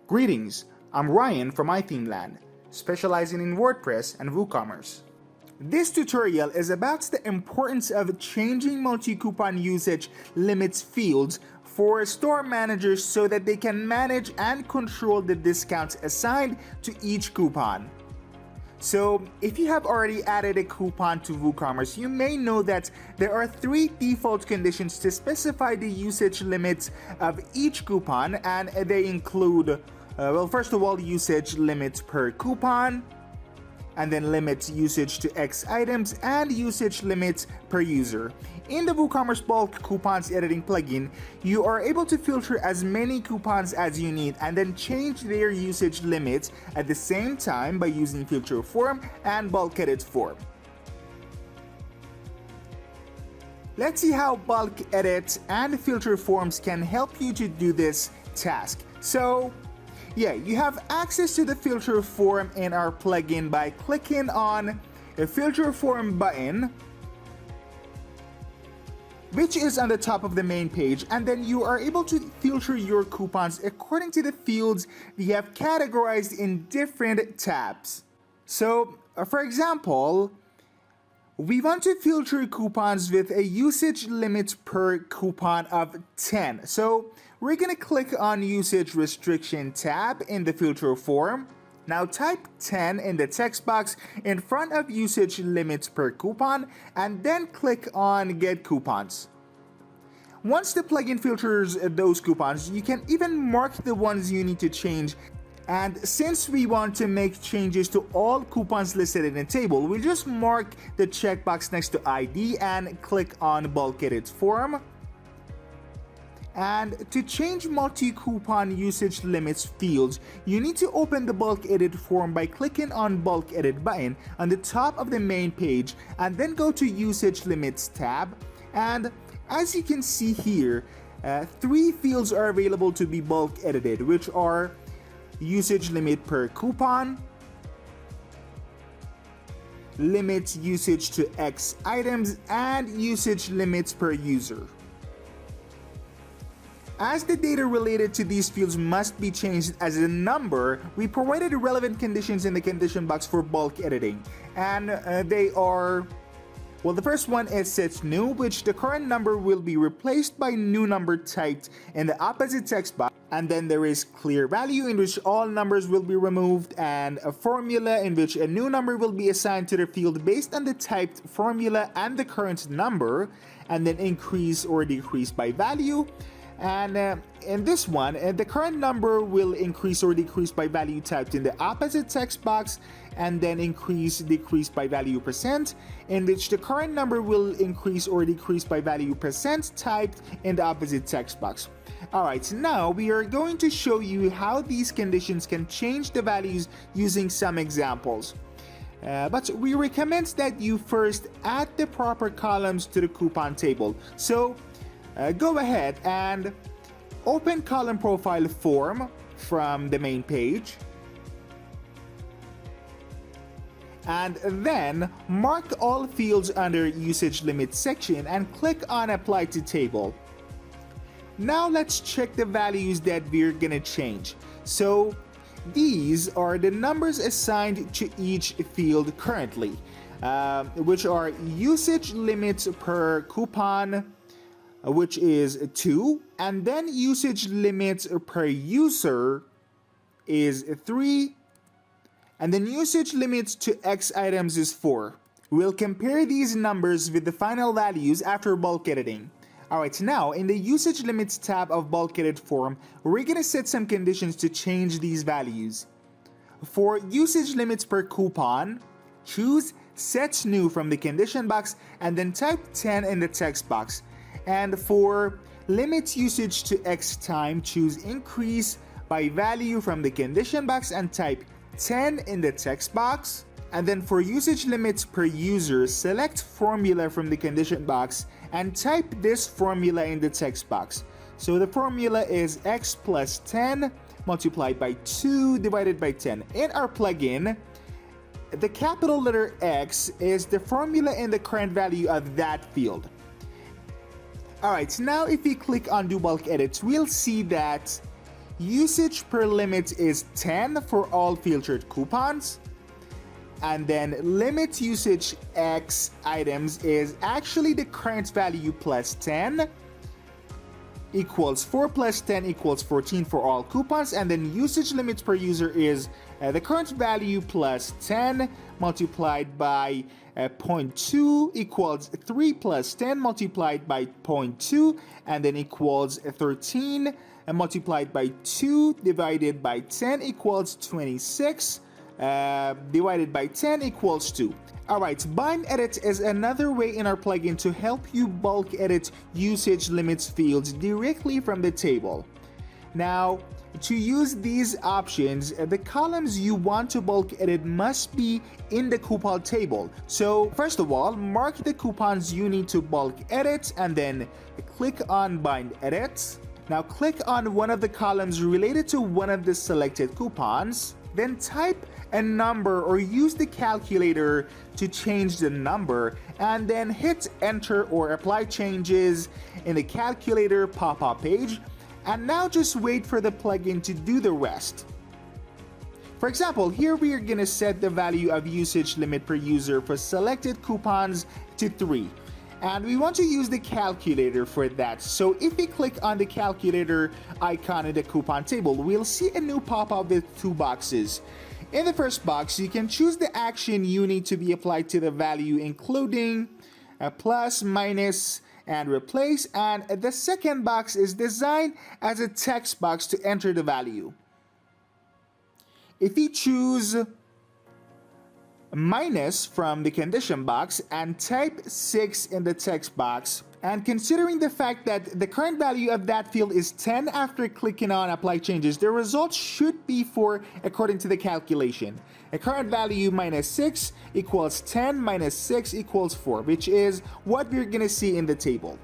Greetings, I'm Ryan from Inline, specializing in WordPress and WooCommerce. This tutorial is about the importance of changing multi-coupon usage limits fields for store managers so that they can manage and control the discounts assigned to each coupon. So, if you have already added a coupon to WooCommerce, you may know that there are 3 default conditions to specify the usage limits of each coupon, and they include, first of all, usage limits per coupon, and then limits usage to X items, and usage limits per user. In the WooCommerce Bulk Coupons Editing plugin, you are able to filter as many coupons as you need and then change their usage limits at the same time by using Filter Form and Bulk Edit Form. Let's see how Bulk Edit and Filter Forms can help you to do this task. So, you have access to the filter form in our plugin by clicking on the filter form button, which is on the top of the main page, and then you are able to filter your coupons according to the fields you have categorized in different tabs. So, for example, we want to filter coupons with a usage limit per coupon of 10. So, we're going to click on Usage Restriction tab in the filter form. Now type 10 in the text box in front of Usage Limits per Coupon and then click on Get Coupons. Once the plugin filters those coupons, you can even mark the ones you need to change. And since we want to make changes to all coupons listed in the table, we'll just mark the checkbox next to ID and click on Bulk Edit Form. And to change multi-coupon usage limits fields, you need to open the Bulk Edit form by clicking on Bulk Edit button on the top of the main page and then go to Usage Limits tab. And as you can see here, 3 fields are available to be bulk edited, which are usage limit per coupon, limit usage to X items, and usage limits per user. As the data related to these fields must be changed as a number, we provided relevant conditions in the condition box for bulk editing. And they are, the first one is set new, which the current number will be replaced by new number typed in the opposite text box. And then there is clear value, in which all numbers will be removed, and a formula in which a new number will be assigned to the field based on the typed formula and the current number, and then increase or decrease by value. And in this one, the current number will increase or decrease by value typed in the opposite text box, and then increase, decrease by value %, in which the current number will increase or decrease by value % typed in the opposite text box. Alright, now we are going to show you how these conditions can change the values using some examples. But we recommend that you first add the proper columns to the coupon table. So, go ahead and open column profile form from the main page, and then mark all fields under usage limit section and click on Apply to Table. Now let's check the values that we're gonna change. So these are the numbers assigned to each field currently, which are usage limits per coupon, which is 2, and then usage limits per user is 3, and then usage limits to X items is 4. We'll compare these numbers with the final values after bulk editing. Alright, now in the usage limits tab of bulk edit form, we're gonna set some conditions to change these values. For usage limits per coupon, choose set new from the condition box and then type 10 in the text box. And for limit usage to X time, choose increase by value from the condition box and type 10 in the text box. And then for usage limits per user, select formula from the condition box and type this formula in the text box. So the formula is X plus 10 multiplied by 2 divided by 10. In our plugin, the capital letter X is the formula in the current value of that field. Alright, now if we click on do bulk edits, we'll see that usage per limit is 10 for all filtered coupons. And then limit usage X items is actually the current value plus 10 equals 4 plus 10 equals 14 for all coupons. And then usage limits per user is the current value plus 10 multiplied by 0.2 equals 3 plus 10 multiplied by 0.2 and then equals 13 and multiplied by 2 divided by 10 equals 26 divided by 10 equals 2. Alright, bind edit is another way in our plugin to help you bulk edit usage limits fields directly from the table. Now, to use these options, the columns you want to bulk edit must be in the coupon table. So first of all, mark the coupons you need to bulk edit and then click on bind edit. Now click on one of the columns related to one of the selected coupons. Then type a number or use the calculator to change the number and then hit enter or apply changes in the calculator pop-up page. And now just wait for the plugin to do the rest. For example, here we are going to set the value of usage limit per user for selected coupons to 3. And we want to use the calculator for that. So if we click on the calculator icon in the coupon table, we'll see a new pop-up with 2 boxes. In the first box, you can choose the action you need to be applied to the value, including a plus, minus, and replace. And the second box is designed as a text box to enter the value. If you choose minus from the condition box and type 6 in the text box, and considering the fact that the current value of that field is 10 after clicking on apply changes, the result should be 4 according to the calculation. A current value minus 6 equals 10 minus 6 equals 4, which is what we're going to see in the table.